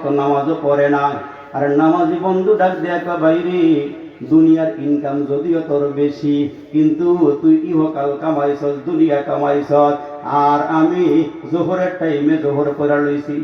তো নামাজও পড়ে না। আর নামাজি বন্ধু ডাক দেখা বাইরে, দুনিয়ার ইনকাম যদিও তোর বেশি, কিন্তু তুই ইহকাল কামাইছস, দুনিয়া কামাইছস। আর আমি জোহরের টাইমে জোহর পড়া লইছি,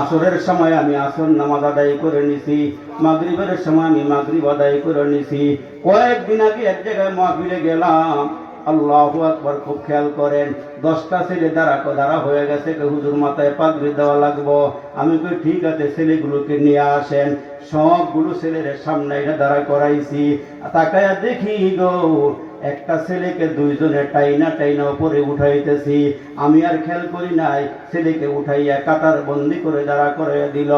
আসরের সময় আমি আসর নামাজ আদায় করে নিছি, মাগরিবের সময় আমি মাগরিব আদায় করে নিছি। কয়েকদিন আগে এক জায়গায় মাহফিলে গেলাম, আল্লাহু আকবার, খুব খেয়াল করেন, 10টা ছেলে দাঁড়া হয়ে গেছে, হুজুর মাথায় পাগড়ি দেওয়া লাগবো। আমি কই ঠিক আছে, ছেলেগুলোকে নিয়ে আসেন। সবগুলো ছেলের সামনে এটা দাঁড়া করাইছি। তাকায়া দেখি গো, একটা ছেলেকে দুইজনে টাইনা উপরে উঠাইতেছি। আমি আর খেয়াল করি নাই, ছেলেকে উঠাইয়া কাতার বন্দি করে দাঁড়া করে দিল।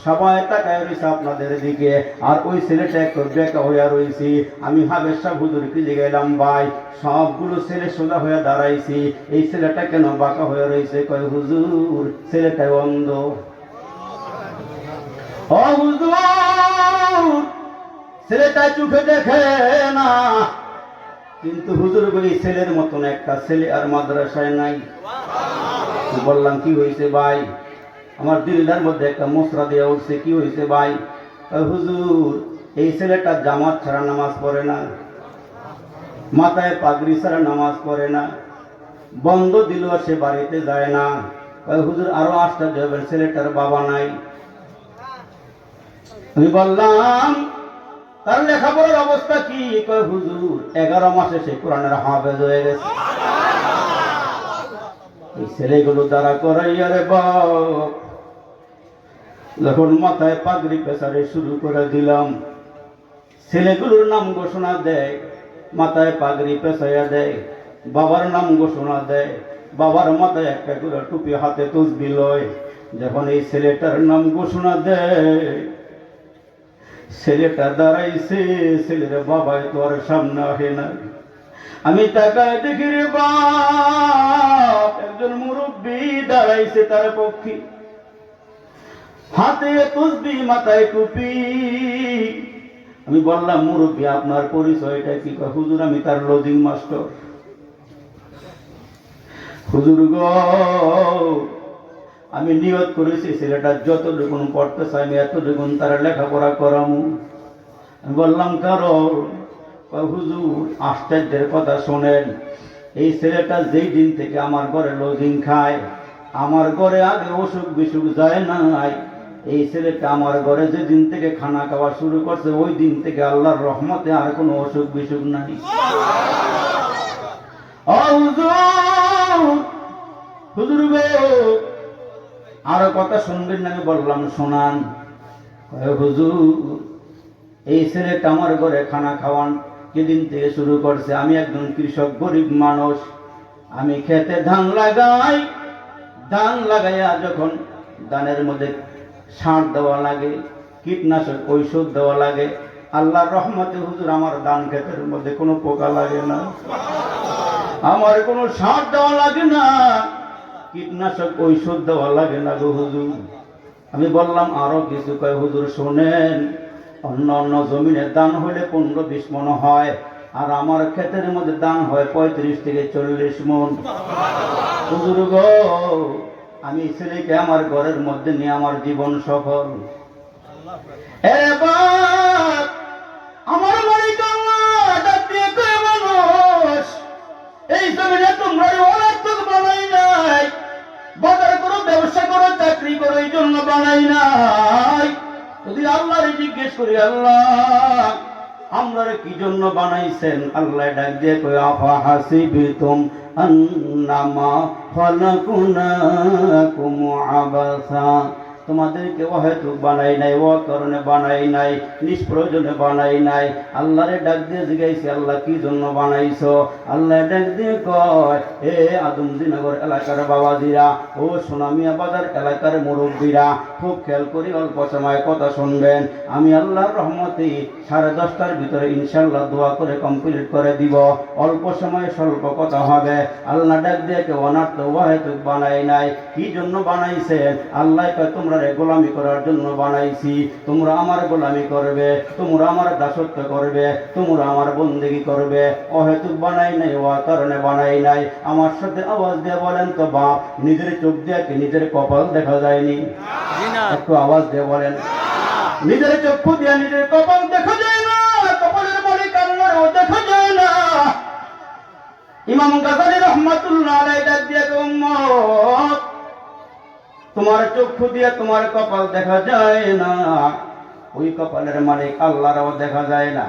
সবাই তাকায় রয়েছে আপনাদের দিকে, আর ওই ছেলেটা একটু বেকা হইয়া রয়েছি। আমি হাবেশা হুজুরকে জিগাইলাম, ভাই সবগুলো ছেলে সোজা হয়ে দাঁড়াইছি, এই ছেলেটা কেন বাঁকা হয়ে রয়েছে? কয় হুজুর, ছেলেটা অন্ধ। ও হুজুর, ছেলেটা চোখে দেখে না, কিন্তু হুজুর এই ছেলের মতন একটা ছেলে আর মাদ্রাসায় নাই। বললাম কি হয়েছে ভাই? আমার দিলটার মধ্যে একটা মশরা দেওয়া উঠছে। কি হয়েছে ভাই? হুজুর, এই ছেলেটা জামাত ছাড়া নামাজ পড়ে না, মাথায় পাগড়ি ছাড়া নামাজ পড়ে না, বন্ধ দিল সে বাড়িতে যায় না। হুজুর আরো আশ্চর্য হবেন, ছেলেটার বাবা নাই। আমি বললাম তার লেখাপড়ার অবস্থা কি? কয় হুজুর 11 মাসে সে কোরআনের হাফেজ হয়ে গেছে। এই ছেলেগুলো দ্বারা করাইয়া রে বাপ, যখন মাথায় পাগড়ি পেছারে শুরু করে দিলাম, ছেলেগুলোর নাম ঘোষণা দেয়, মাথায় পাগড়ি পেছাইয়া দেয়, বাবার নাম ঘোষণা দেয়, বাবার মাথায় একটা করে টুপি, হাতে তসবিহ লয়। যখন এই ছেলেটার নাম ঘোষণা দেয়, ছেলেটা দাঁড়াইছে, ছেলের বাবাই তো আর সামনে আসে না। আমি তাকায় দেখি রে বাপ, একজন মুরব্বী দাঁড়াইছে তার পক্ষে, হাতে তসবিহ, মাথায় টুপি। আমি বললাম, মুরব্বী আপনার পরিচয়টা কি? হুজুর আমি তার লজিং মাস্টার। হুজুর গো, আমি নিয়ত করেছি ছেলেটা যতটুকু পড়তে চাই আমি এতটুকু তারা লেখাপড়া করামু। আমি বললাম কারণ? হুজুর আশ্চর্যের কথা শোনেন, এই ছেলেটা যেই দিন থেকে আমার ঘরে লজিং খায়, আমার ঘরে আগে অসুখ বিসুখ যায় নাই। এই ছেলেটা আমার ঘরে যেদিন থেকে খানা খাওয়া শুরু করছে, ওই দিন থেকে আল্লাহর রহমতে আর কোনো অসুখ বিসুখ নাই। হুজুর গো, আরো কথা শুনবেন না? আমি বললাম শোনান। হুজুর এই ছেলেটা আমার ঘরে খানা খাওয়ান যেদিন থেকে শুরু করছে, আমি একজন কৃষক, গরিব মানুষ, আমি খেতে ধান লাগাই, ধান লাগাইয়া যখন ধানের মধ্যে সার দেওয়া লাগে, কীটনাশক ঔষধ দেওয়া লাগে, আল্লাহর রহমতে হুজুর আমার ধান ক্ষেতের মধ্যে কোনো পোকা লাগে না, আমার কোনো সার দেওয়া লাগে না, কীটনাশক ঔষধ দেওয়া লাগে না গো হুজুর। আমি বললাম আরো কিছু? কয় হুজুর শোনেন, অন্য অন্য জমিনের দান হইলে 15-20 মন হয়, আর আমার ক্ষেতের মধ্যে দান হয় 35 থেকে 40 মন। হুজুর গো, আমি ছেলেকে আমার ঘরের মধ্যে নিয়ে আমার জীবন সফল। এবার আমার বাড়ি মানুষ, এই জমিনে তোমরা অনেক বানাই নাই, বাজার করো, ব্যবসা করো, চাকরি করো, এই জন্য বানাই নাই। যদি আল্লাহরে জিজ্ঞেস করি, আল্লাহ আমরা কি জন্য বানাইছেন? আল্লাহ ডাক দিয়ে কই, আফা হাসিবিতুম আন্নামা খালাকুনাকুম আবাসা, তোমাদেরকে অহেতুক বানাই নাই, অকারণে বানাই নাই, নিষ্প্রয়োজনে বানাই নাই। আল্লাহরে ডাক দিয়ে জিজ্ঞাসি, আল্লাহ কি জন্য বানাইছো? আল্লাহ ডাক দিয়ে কয়, এ আদমদিনগর এলাকার বাবাজিরা, ও সোনামিয়া বাজার এলাকার মুরব্বীরা, খুব খেয়াল করি, অল্প সময় কথা শুনবেন। আমি আল্লাহর রহমতে 10:30টার ভিতরে ইনশাল্লাহ দোয়া করে কমপ্লিট করে দিব। অল্প সময়ে স্বল্প কথা হবে। আল্লাহ ডাক দিয়ে কেউ অনার্থ অহেতুক বানাই নাই। কি জন্য বানাইছেন? আল্লাহ কয়, তোমরা তোমরা গোলামি করার জন্য বানাইছি, তোমরা আমার গোলামি করবে, তোমরা আমার দাসত্ব করবে, তোমরা আমার বন্দেগী করবে। অহেতুক বানাই নাই, ও কারণে বানাই নাই। আমার সাথে আওয়াজ দিয়ে বলেন তো বাপ, নিজের চোখ দিয়ে কি নিজের কপাল দেখা যায়নি? একটু আওয়াজ দিয়ে বলেন। নিজের চক্ষু দিয়ে নিজের কপাল দেখা যায় না? কপালের মালিক আল্লাহও দেখা যায় না? ইমাম গাযালী রাহমাতুল্লাহ আলাইহি ডাক দিয়ে উম্মত, তোমার চক্ষু দিয়ে তোমার কপাল দেখা যায় না, ওই কপালের মালিক আল্লাহরও দেখা যায় না।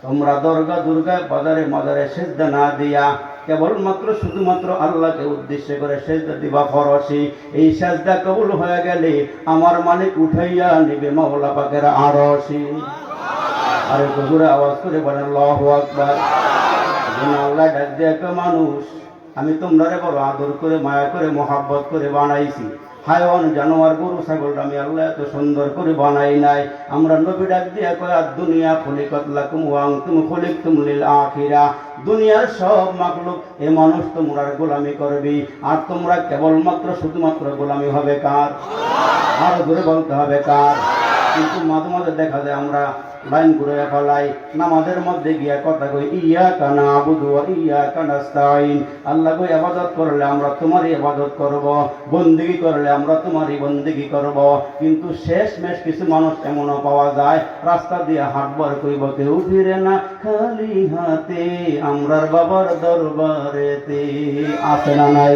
তোমরা দরগা দুর্গা বাজারে মাজারে সেজদা না দিয়া কেবলমাত্র শুধুমাত্র আল্লাহকে উদ্দেশ্য করে সেজদা দিবা ফরসি। এই সেজদা কবুল হয়ে গেলে আমার মালিক উঠাইয়া নিবে মাওলা পাকের আরশি। আরে হুজুরে আওয়াজ করে বলেন আল্লাহু আকবার। আল্লাহ ডাক দিয়ে মানুষ, আমি তোমরা বড় আদর করে মায়া করে মোহাব্বত করে বানাইছি। হায়ওয়ান জানোয়ার গরু ছাগল আমি আল্লাহ এত সুন্দর করে বানাই নাই। আমরা নবী ডাক দিয়ে কয় দুনিয়া খলিকাত লাকুম ওয়া আনতুম খলিকতুম লিল আখিরা। দুনিয়ার সব মাখলুক এ মানুষ তোমরা গোলামি করবি, আর তোমরা কেবলমাত্র শুধুমাত্র গোলামি হবে কার? আর ধরে বলতে হবে কার? কিন্তু মাঝে মাঝে দেখা যায় আমরা লাইন ঘুরে ফেলাই, নামাজের মধ্যে গিয়া কথা কই ইয়াকা না'বুদু ওয়া ইয়াকা নাস্তাঈন। আল্লাহ কই ইবাদত করলে আমরা তোমারই ইবাদত করব, বন্দেগী করলে আমরা তোমারই বন্দেগী করব। কিন্তু শেষমেশ কিছু মানুষ এমনও পাওয়া যায়, রাস্তা দিয়ে হাঁটবার কইব কেউ ফিরে না খালি হাতে আমরার বাবার দরবারেতে। আছে না নাই?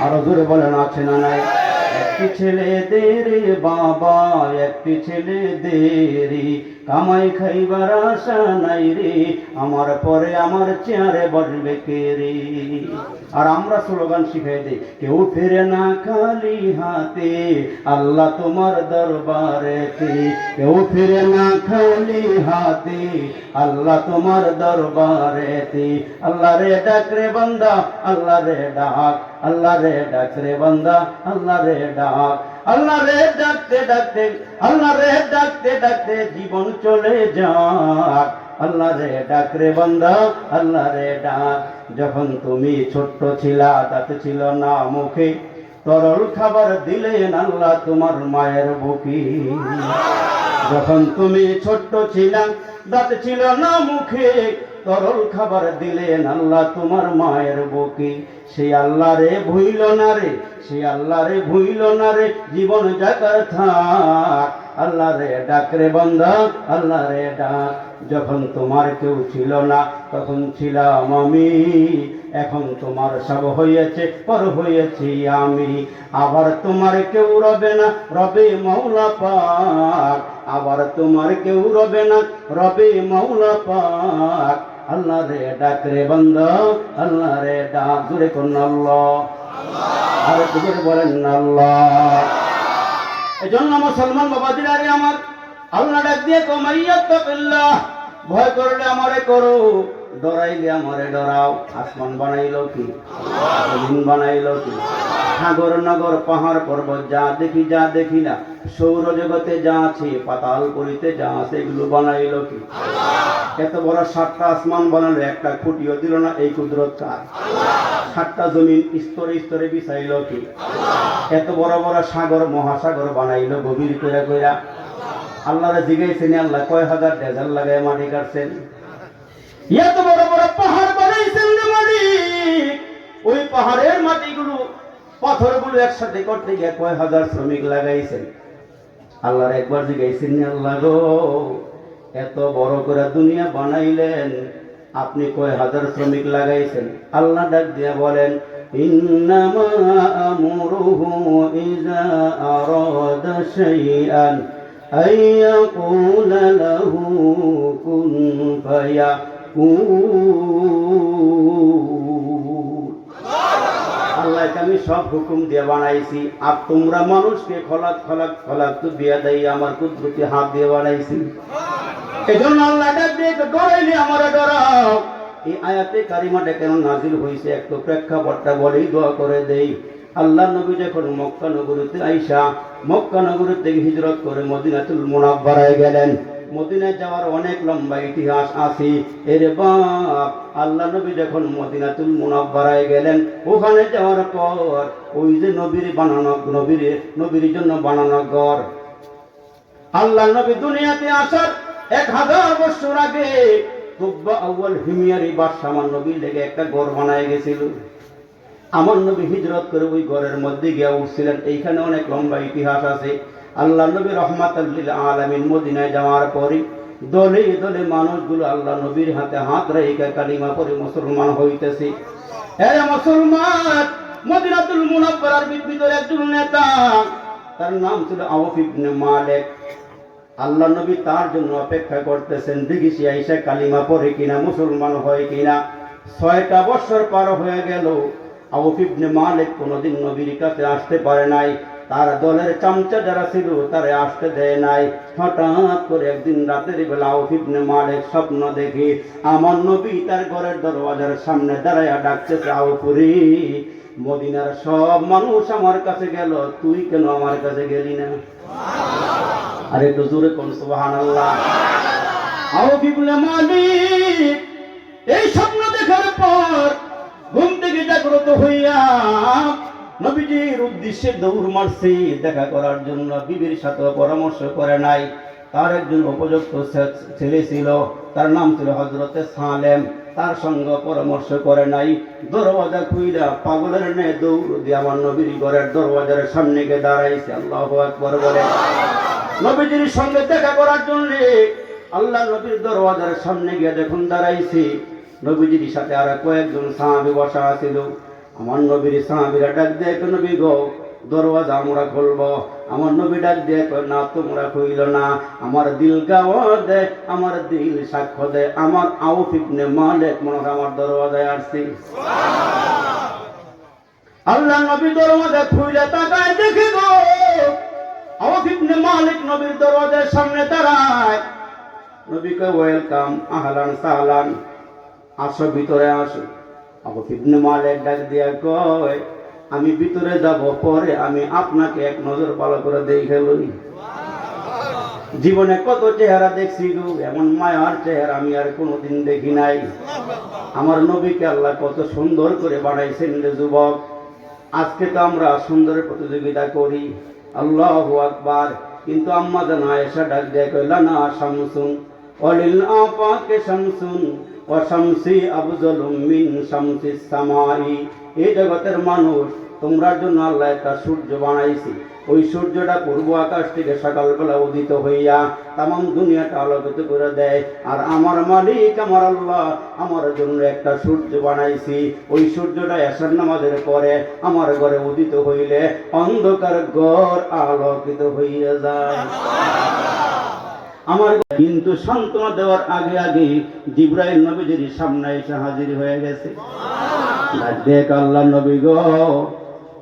আরো জোরে বলেন আছে না নাই? একটি ছেলে দেরে বাবা, একটি ছেলে দেরি, কামাই খাইবার আশা নাই রে, আমার পরে আমার চেয়ারে বসবে কে রে। আর আমরা স্লোগান শিখাই দিই, কেউ ফিরে না খালি হাতে আল্লাহ তোমার দরবারেতে। কেউ ফিরে না খালি হাতে আল্লাহ তোমার দরবারেতে। আল্লাহ রে ডাক রে বান্দা, আল্লাহ রে ডাক, আল্লাহ রে ডাক রে বান্দা, আল্লাহ রে ডাক। আল্লাহ রে ডাকতে ডাকতে, আল্লাহ রে ডাকতে ডাকতে জীবন চলে যাক। আল্লাহ রে ডাক রে বান্দা, আল্লাহ রে ডাক। যখন তুমি ছোট্ট ছিলা, দাঁত ছিল না মুখে, তরল খাবার দিলেন আল্লাহ তোমার মায়ের বুকে। যখন তুমি ছোট্ট ছিলা, দাঁত ছিল না মুখে, তরল খাবার দিলেন আল্লাহ তোমার মায়ের বুকে। সেই আল্লাহ রে ভুইল না রে, সেই আল্লাহ রে ভুইল না রে, জীবন জাকার থাক। আল্লাহ রে ডাক রে বান্দা, আল্লাহ রে ডাক। যখন তোমার কেউ ছিল না তখন ছিলাম আমি, এখন তোমার সব হয়েছে পর হয়েছি আমি। আবার তোমার কেউ রবে না, রবে মাওলা পাক। আবার তোমার কেউ রবে না, রবে মাওলা পাক। আল্লাহ রে ডাক রে বান্দা, আল্লাহ রে ডাক। জোরে কোন আল্লাহ, আর জোরে বলেন আল্লাহ। এজন্য মুসলমান বাবাজিরা রে আমার, আল্লাহ ডাক দিয়ে কমাইয়াত্তাকিল্লাহ, ভয় করলে আমারে করো, ডরাইলে আমারে ডরাও। আসমান বানাইলো কি? জমিন বানাইলো কি? সাগর নগর পাহাড় পর্বত যা দেখি যা দেখি না, সৌরজগতে যা আছে, পাতাল পুরীতে যা আছে, এগুলো বানাইলো কি? এত বড় 7টা আসমান বানালো, একটা খুঁটিও দিল না, এই কুদরত কার? 7টা জমিন স্তরে স্তরে বিছাইলো কি? এত বড় বড় সাগর মহাসাগর বানাইলো গভীর কইরা কইরা। আল্লাহরে জিগাইছেন আল্লাহ কয় হাজার ডেজাল লাগায় মাটি কাটছেন? এত বড় বড় পাহাড় বানাইছেন রে মালিক, ওই পাহাড়ের মাটিগুলো পাথরগুলো একসাথে করতে গিয়ে কয় হাজার শ্রমিক লাগাইছেন? আল্লাহর একবার জিগাইছেন আল্লাহ গো, এত বড় করে দুনিয়া বানাইলেন, আপনি কয় হাজার শ্রমিক লাগাইছেন? আল্লাহ ডাক দিয়া বলেন ইন্নামা আমরুহু ইযা আরাদা শাইআন আইয়াকুলা লাহু কুন ফায়াকুন। আল্লাহকে আমি সব হুকুম দিয়ে বানাইছি, আর তোমরা মানুষকে খলাক খলাক খলাক তো বিয়া দেই আমার কুদরতি হাত দিয়ে বানাইছি। এজন্য আল্লাহ ডাক দিয়ে ডরাইলে আমারে ডরাও। এই আয়াতে কারিমাটা কেন নাজিল হয়েছে একটু প্রেক্ষাপটটা বলেই দোয়া করে দেই। আল্লাহ নবী যখন মক্কা নগরীতে আইসা, মক্কা নগরী থেকে হিজরত করে মদিনাতুল মুনাওয়ারায় গেলেন, মদিনায় যাওয়ার অনেক লম্বা ইতিহাস আছে। এর বাপ আল্লাহ নবী যখন মদিনাতুল মুনাওয়ারায় গেলেন, ওখানে যাওয়ার পর ওই যে নবীর জন্য বানানো ঘর, আল্লাহ নবী দুনিয়াতে আসার 1000 বছর আগে তুব্বা আউয়াল হিমিয়ারি বাদশা আমার নবীর লেগে একটা ঘর বানায় গেছিল। আমার নবী হিজরত করে ওই ঘরের মধ্যে গিয়ে উঠছিলেন। এইখানে অনেক লম্বা ইতিহাস আছে। আল্লাহ নবী রহমাতুল লিল আলামিন মদিনায় যাওয়ার পরে দলে দলে মানুষগুলো আল্লাহ নবীর হাতে হাত রেখে কালিমা পড়ে মুসলমান হইতেছে। এরা মুসলমান মদিনাতুল মুনাওয়ারার ভিতরে একজন নেতা, তার নাম ছিল আউফ ইবনে মালিক। আল্লাহ নবী তার জন্য অপেক্ষা করতেছেন, দেখি সে আইসা কালিমা পড়ে কিনা, মুসলমান হয় কিনা। 6টা বছর পার হয়ে গেল, আউফ ইবনে মালিক কোনদিন নবীর কাছে আসতে পারে নাই। তার দলের চামচা যারা ছিল তারা আসতে দেয় নাই। হঠাৎ করে একদিন রাতের বেলা আউফ ইবনে মালিক স্বপ্ন দেখে আমার নবী তার ঘরের দরওয়াজার সামনে দাঁড়ায়া ডাকতেছে, আউফুরি, মদিনার সব মানুষ আমার কাছে গেল, তুই কেন আমার কাছে গেলি না? আরে একটু জোরে কোন সুবহানাল্লাহ। আউফ ইবনে মালিক এই স্বপ্ন দেখার পর ঘুম থেকে জাগ্রত হইয়া নবীজির উদ্দেশ্যে দৌড় মারছে দেখা করার জন্য। বিবির সাথে পরামর্শ করে নাই। তার একজন উপযুক্ত ছেলে ছিল, তার নাম ছিল হযরতে সালেম, তার সঙ্গে পরামর্শ করে নাই। দরওয়াজা খুইলা পাগলের ন্যায় দৌড় দিয়ে আমার নবীর ঘরের দরওয়াজার সামনে গিয়ে দাঁড়াইছে। আল্লাহু আকবার বলে। নবীজির সঙ্গে দেখা করার জন্য আল্লাহ নবীর দরওয়াজার সামনে গিয়ে যখন দাঁড়াইছে, নবীজির সাথে আর কয়েকজন সাহাবী বসা ছিল। আমার নবীর সাহাবীরা ডাক দিয়ে, নবী গো, দরওয়াজা আমরা খুলব। আমার নবী ডাক দিয়ে, না তোমরা খুইল না, আমার দিল গাওয়া দে, আমার দিল সাক্ষ্য দে, আমার আউফ ইবনে মালিক মনে হয় আমার দরওয়াজায় আসছে। আল্লাহ নবী দরওয়াজা খুইলে তাকায়, দেখে গো আউফ ইবনে মালিক নবীর দরওয়াজার সামনে দাঁড়ায়। নবীকে ওয়েলকাম, আহলান সাহলান, আসো ভিতরে আসো। আউফ ইবনে মালিক ডাক দিয়া কয়, আমি ভিতরে যাব, পরে আমি আপনাকে এক নজর ভালো করে দেখে লই। জীবনে কত চেহারা দেখছি গো, এমন মায়ার চেহারা আমি আর কোনোদিন দেখি নাই। আমার নবীকে আল্লাহ কত সুন্দর করে বানাইছেন রে যুবক। আজকে তো আমরা সুন্দরের প্রতিযোগিতা করি, আল্লাহু আকবার। কিন্তু আম্মা জান আয়েশা ডাক দিয়ে কইলা, না শামসুন ওয়ালিল আফাকে শামসুন ওয়া শামসি আফজালু মিন শামসিস সামাই। এই জগতের মানুষ, তোমরার জন্য আল্লাহ একটা সূর্য বানাইছি। ওই সূর্যটা পূর্ব আকাশ থেকে সকালবেলা উদিত হইয়া তামাম দুনিয়াটা আলোকিত করে দেয়। আর আমার মালিক আমার আল্লাহ আমার জন্য একটা সূর্য বানাইছি। ওই সূর্যটা এশার নামাজের পরে আমার ঘরে উদিত হইলে অন্ধকার ঘর আলোকিত হইয়া যায়। আমার কিন্তু সান্ত্বনা দেওয়ার আগে আগে জিবরাইল নবীজির সামনে এসে হাজির হয়ে গেছে। দেখ আল্লাহ নবী গো,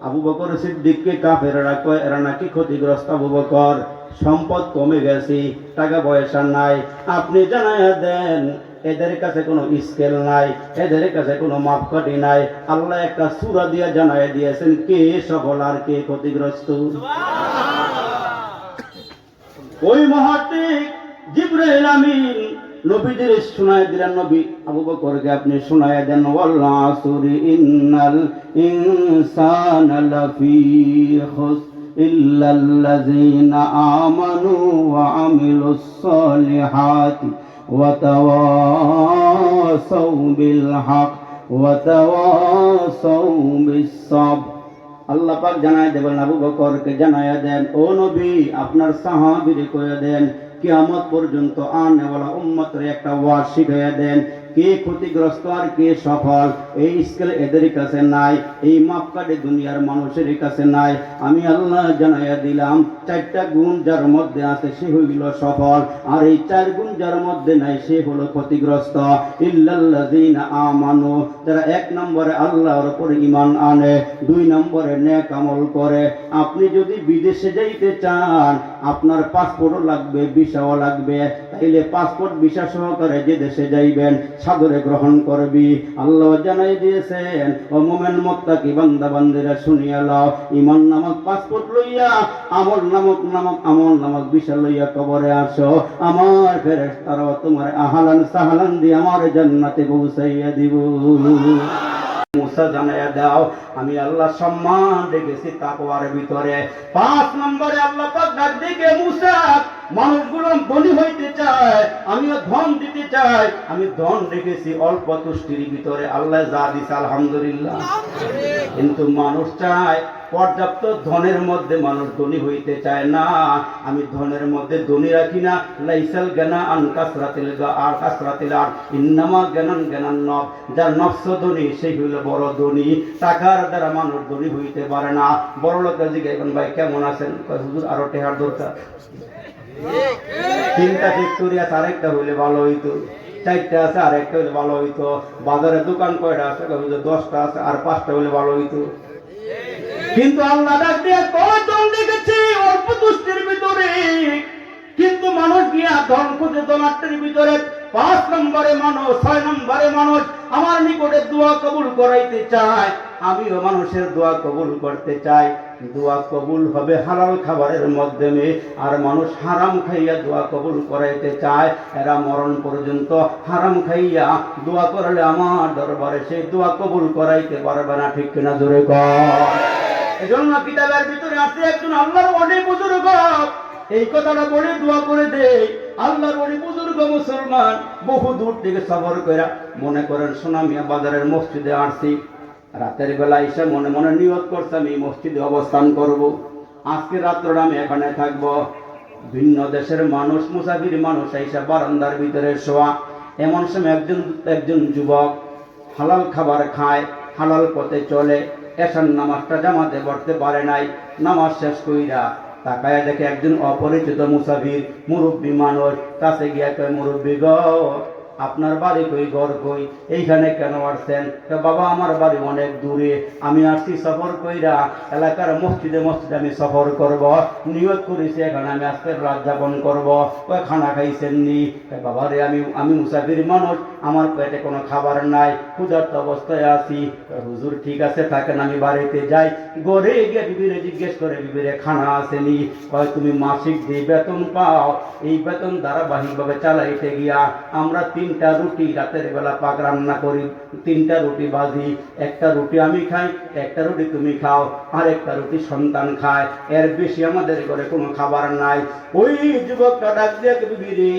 আবু বকর সিদ্দিককে কাফেররা কয় এরা নাকি ক্ষতিগ্রস্ত। আবু বকর, সম্পদ কমে গেছে, টাকা পয়সা নাই, আপনি জানাইয়া দেন এদের কাছে কোনো স্কেল নাই, এদের কাছে কোনো মাপকাঠি নাই। আল্লাহ একটা সূরা দিয়ে জানাইয়া দিয়েছেন কে সফল আর কে ক্ষতিগ্রস্ত। ওই মুহূর্তে জিবরাইল আমিন নবীদের শোনায় দিলেন, নবী আবু বকরকে আপনি শোনায় দেন, ওয়াল আসরি ইন্নাল ইনসানা লাফি খুসর ইল্লাল্লাযীনা আমানু ওয়া আমিলুস সালিহাতি ওয়া তাওয়াসাউ বিল হক ওয়া তাওয়াসাউ বিস সাবর। আল্লাহ পাক জানায় দেবেন আবু বকরকে জানায়া দেন, ও নবী আপনার সাহাবীরে কয়ে দেন কিয়ামত পর্যন্ত আনেওয়ালা উম্মতরে একটা ওয়াজ শিখাইয়া দেন কে ক্ষতিগ্রস্ত আর কে সফল। এই স্কেল এদের কাছে নাই, এই মাপকাঠি দুনিয়ার মানুষের কাছে নাই। আমি আল্লাহ জানাইয়া দিলাম 4টা গুণ যার মধ্যে আছে সে হইল সফল, আর এই 4 গুণ যার মধ্যে নাই সে হলো ক্ষতিগ্রস্ত। ইল্লাল্লাযীনা আমানু, যারা 1 নম্বরে আল্লাহর উপর ঈমান আনে, 2 নম্বরে নেক আমল করে। আপনি যদি বিদেশে যাইতে চান আপনার পাসপোর্টও লাগবে, ভিসাও লাগবে। তাইলে পাসপোর্ট ভিসা সহকারে যে দেশে যাইবেন সাদরে গ্রহণ করবি। আল্লাহ জানাই দিয়েছেন, ও মুমিন মুত্তাকি বান্দা বান্দিরা শুনিয়া লও, ঈমান নামক পাসপোর্ট লইয়া আমল নামক বিষয় লইয়া কবরে আসো, আমার ফেরেশতারা তোমার আহলান সাহলান দিয়ে আমার জান্নাতে পৌঁছাইয়া দিব। মুসা জানাইয়া দাও, আমি আল্লাহ সম্মান রেখেছি তাকওয়ার ভিতরে। 5 নম্বরে আল্লাহ পাক ডাক দিকে, মুসা মানুষগুলো ধনী হইতে চায়, আমিও ধন দিতে চাই, আমি ধন রেখেছি অল্প তুষ্টির ভিতরে। আল্লাহ যা দিছে আলহামদুলিল্লাহ। কিন্তু মানুষ চায় পর্যাপ্ত ধনের মধ্যে মানুষ ধনী হইতে চায় না। আমি ধনের মধ্যে ধনী রাখি না। লাইসাল গানা আন কাসরাতিল আর কাসরাতিল আর ইন্নামা জ্ঞানান নফ। যার নফস ধনী সেই হইল বড় ধনী। টাকার দ্বারা মানুষ ধনী হইতে পারে না। বড় লোকরা জিজ্ঞাসা, ভাই কেমন আছেন? হুজুর আরো টেহার দরকার। 3টা ফ্যাক্টরি আছে, আরেকটা হইলে ভালো হইতো। 4টা আছে, আরেকটা হইলে ভালো হইতো। বাজারে দোকান কয়টা আছে? 10টা আছে, আর 5টা হইলে ভালো হইতো। কিন্তু আল্লাহ ডাক দিয়ে কয়জন দেখেছি অল্প তুষ্টির ভিতরে, কিন্তু মানুষ গিয়া ধন খুঁজে ধনাত্মের ভিতরে। 5 নম্বরে মানুষ, 6 নম্বরে মানুষ আমার নিকটে দোয়া কবুল করাইতে চায়। আমিও মানুষের দোয়া কবুল করতে চাই। দোয়া কবুল হবে হালাল খাবারের মাধ্যমে, আর মানুষ হারাম খাইয়া দোয়া কবুল করাইতে চায়। এরা মরণ পর্যন্ত হারাম খাইয়া দোয়া করলে আমার দরবারে সেই দোয়া কবুল করাইতে পারবে না। ঠিক কিনা? জোরে কর। এজন্য কিতাবের ভিতরে আছে, একজন আল্লাহর অনেক বুজুর্গ এই কথাটা বলে দোয়া করে দেয়। আল্লাহর অনেক বুজুর্গ মুসলমান বহু দূর থেকে সফর করে, মনে করেন সোনামিয়া বাজারের মসজিদে আসছি। রাতের বেলা এসে মনে মনে নিয়ত করছে আমি মসজিদে অবস্থান করব, আজকে রাত্রটা আমি এখানে থাকবো। ভিন্ন দেশের মানুষ, মুসাফির মানুষ এসে বারান্দার ভিতরে শোয়া। এমন সময় একজন যুবক হালাল খাবার খায়, হালাল পথে চলে। এশার নামাজটা জামাতে পড়তে পারে নাই। নামাজ শেষ কইরা তাকায় দেখে একজন অপরিচিত মুসাফির মুরব্বী মানুষ। কাছে গিয়া কয়, মুরব্বী গো, আপনার বাড়ি কই, ঘর কই, এইখানে কেন আসছেন? বাবা আমার বাড়ি অনেক দূরে, আমি আসছি সফর কইরা এলাকার মসজিদে আমি সফর করব, নিয়ত করেছি এখানে আমি আজকে রাত যাপন করব। খানা খাইছেন নি? বাবা রে, আমি মুসাফির মানুষ, আমার পেটে কোনো খাবার নাই, ক্ষুধার্ত অবস্থায় আছি। হুজুর ঠিক আছে থাকেন, আমি বাড়িতে যাই। ঘরে গিয়ে বিবিরে জিজ্ঞেস করে, বিবিরে খানা আসেনি? কয় তুমি মাসিক যে বেতন পাও, এই বেতন ধারাবাহিকভাবে চালাইতে গিয়া আমরা 3টা রুটি রাতের বেলা পাক রান্না করি, 3টা রুটি ভাজি। একটা রুটি আমি খাই, একটা রুটি তুমি খাও, আর একটা রুটি সন্তান খায়, এর বেশি আমাদের ঘরে কোনো খাবার নাই। ওই যুবকটা ডাক দিয়ে, বিবিরে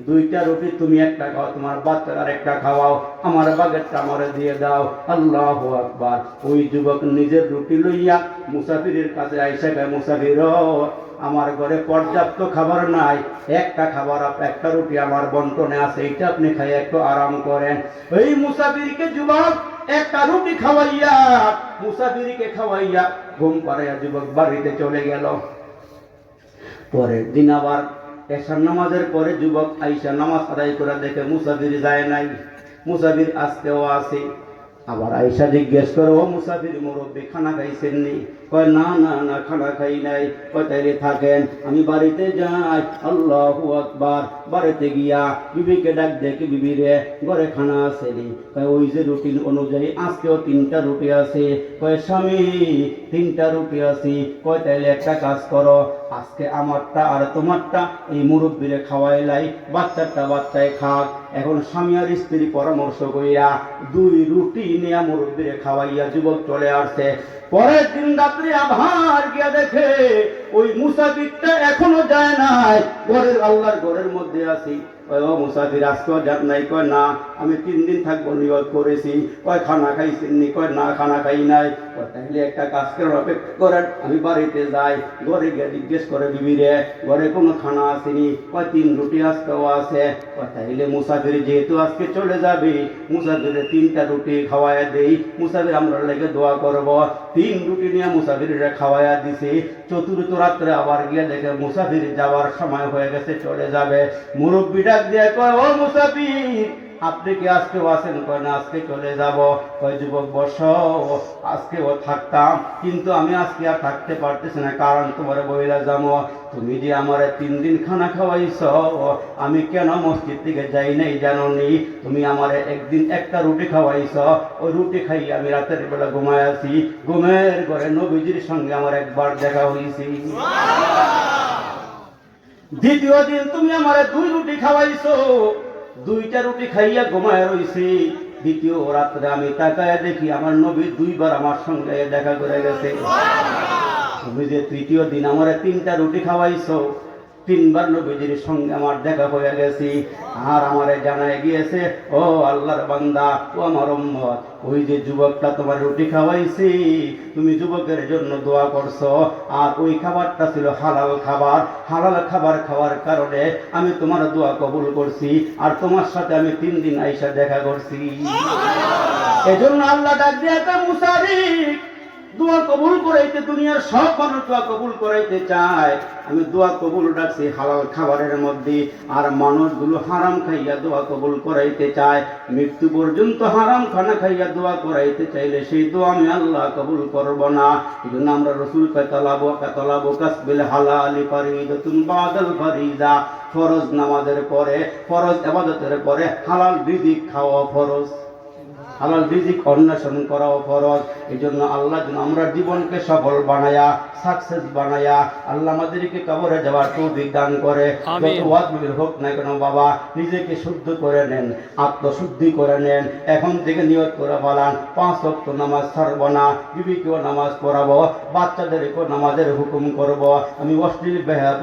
2টা রুটি তুমি একটা খাও, তোমার বাচ্চার একটা খাওয়াও, আমার বাগেরটা আমারে দিয়ে দাও। আল্লাহু আকবার। ওই যুবক নিজের রুটি লইয়া মুসাফিরের কাছে আইসা কয়, মুসাফির আমার ঘরে পর্যাপ্ত খাবার নাই, একটা রুটি আমার বন্টনে আছে, এটা আপনি খাইয়া একটু আরাম করেন। ওই মুসাফিরকে যুবক একটা রুটি খাওয়াইয়া, মুসাফিরকে খাওয়াইয়া ঘুম পাড়াইয়া যুবক বাড়িতে চলে গেল। পরের দিন আবার এশার নামাজের পরে যুবক আইসা নামাজ আদায় করে দেখে মুসাফির যায় নাই। মুসাফির আজকেও আছে। আবার আইসা জিজ্ঞেস করো, ও মুসাফির মুরব্বী খানা খাইছেন নি? কয় না না না, খানা খাই নাই। কয় তাইলে থাকেন, আমি বাড়িতে যাই। আল্লাহু আকবার। বাড়িতে গিয়া বিবিকে ডাক দেখে, বিবি রে ঘরে খানা আসেনি? কয় ওই যে রুটিন অনুযায়ী আজকেও 3টা রুটি আছে। কয় স্বামী 3টা রুটি আছে। কয় তাইলে একটা কাজ করো, আজকে আমারটা আর তোমারটা এই মুরব্বীরে খাওয়াইলাই, বাচ্চারটা বাচ্চায় খাক। এখন স্বামী আর স্ত্রী পরামর্শ কইরা 2 রুটি নিয়ে মুরব্বীরে খাওয়াইয়া যুবক চলে আসছে। পরের দিন রাত্রে আবার গিয়া দেখে ওই মুসাফিরটা এখনো যায় নাই, আল্লাহর ঘরের মধ্যে আছি। ও মুসাফির আজকেও যান নাই? কয় না, আমি 3 দিন থাকবো নিয়ত করেছি। কয় খানা খাইছেন নি? কয় না, খানা খাই নাই। তাহলে একটা কাজ করে অপেক্ষা করেন, আমি বাড়িতে যাই। ঘরে গিয়ে জিজ্ঞেস করে, বিবিরে ঘরে কোনো খানা আসেনি? কয় 3 রুটি আজকেও আছে। তাইলে মুসাফির যেহেতু আজকে চলে যাবে, মুসাফিরে 3টা রুটি খাওয়াইয়া দেই, মুসাফির আমরা লেগে দোয়া করব। 3 রুটি নিয়ে মুসাফিররা খাওয়াইয়া দিছে। চতুর্থ রাত্রে আবার গিয়ে দেখে মুসাফির যাওয়ার সময় হয়ে গেছে, চলে যাবে। মুরব্বী ডাক দিয়ে কয়, ও মুসাফির আপনি কি আজকেও আছেন? কয় না, আজকে চলে যাব। কয় যুবক বসো, আজকেও থাকতাম, কিন্তু আমি আজকে আর থাকতে পারতেছি না, কারণ তোমার বইলা যাবো। তুমি যে আমার 3 দিন খানা খাওয়াইছ, আমি কেন মসজিদ থেকে যাই নাই জানো নি? তুমি আমার একদিন একটা রুটি খাওয়াইছ, ওই রুটি খাই আমি রাতের বেলা ঘুমায় আছি, ঘুমের ঘরে নবীজির সঙ্গে আমার একবার দেখা হয়েছে। দ্বিতীয় দিন তুমি আমার 2 রুটি খাওয়াইছো, 2টা রুটি খাইয়া ঘুমায় রইছি। দ্বিতীয় রাত্রে আমি তাকায় দেখি আমার নবী 2বার আমার সঙ্গে দেখা করে গেছে। তুমি যে তৃতীয় দিন আমার 3টা রুটি খাওয়াইছো, 3বার নবীজির সঙ্গে আমার দেখা হয়ে গেছি। আর আমারে জানায় গিয়েছে, ও আল্লাহর বান্দা, ও আমার উম্মত, ওই যে যুবকটা তোমার রুটি খাওয়াইছি, তুমি যুবকের জন্য দোয়া করছো, আর ওই খাবারটা ছিল হালাল খাবার। হালাল খাবার খাওয়ার কারণে আমি তোমার দোয়া কবুল করছি, আর তোমার সাথে আমি 3 দিন আইসা দেখা করছি। এজন্য আল্লাহ ডাক দিয়ে মুসারিক, দোয়া কবুল করাইতে, দুনিয়ার সব মানুষ দোয়া কবুল করাইতে চায়, আমি দোয়া কবুল ডাকছি হালাল খাবারের মধ্যে। আর মানুষগুলো হারাম খাইয়া দোয়া কবুল করাইতে চায়, মৃত্যু পর্যন্ত হারাম খানা খাইয়া দোয়া করাইতে চাইলে সেই দোয়া আমি আল্লাহ কবুল করব না। এই জন্য আমরা রসুল কাতলাবো কাসবিল হালালি ফারিদাতুন বাদাল ফারিদা, ফরজ নামাজের পরে, ফরজ ইবাদতের পরে হালাল রিজিক খাওয়া ফরজ, হালাল রিজিক অন্বেষণ করাও ফরজ। এই জন্য আল্লাহ যেন আমরা জীবনকে সফল বানায়া, সাকসেস বানায়া আল্লাহ আমাদেরকে কবরে যাওয়ার তৌফিক দান করে। যত ওয়াজবিল হোক না কেন বাবা, নিজেকে শুদ্ধ করে নেন, আত্মশুদ্ধি করে নেন। এখন থেকে নিয়ত করে বলান, 5 ওয়াক্ত নামাজ ছাড়ব না, বিবিকেও নামাজ পড়াবো, বাচ্চাদেরকেও নামাজের হুকুম করব। আমি অশ্লীল বেহায়া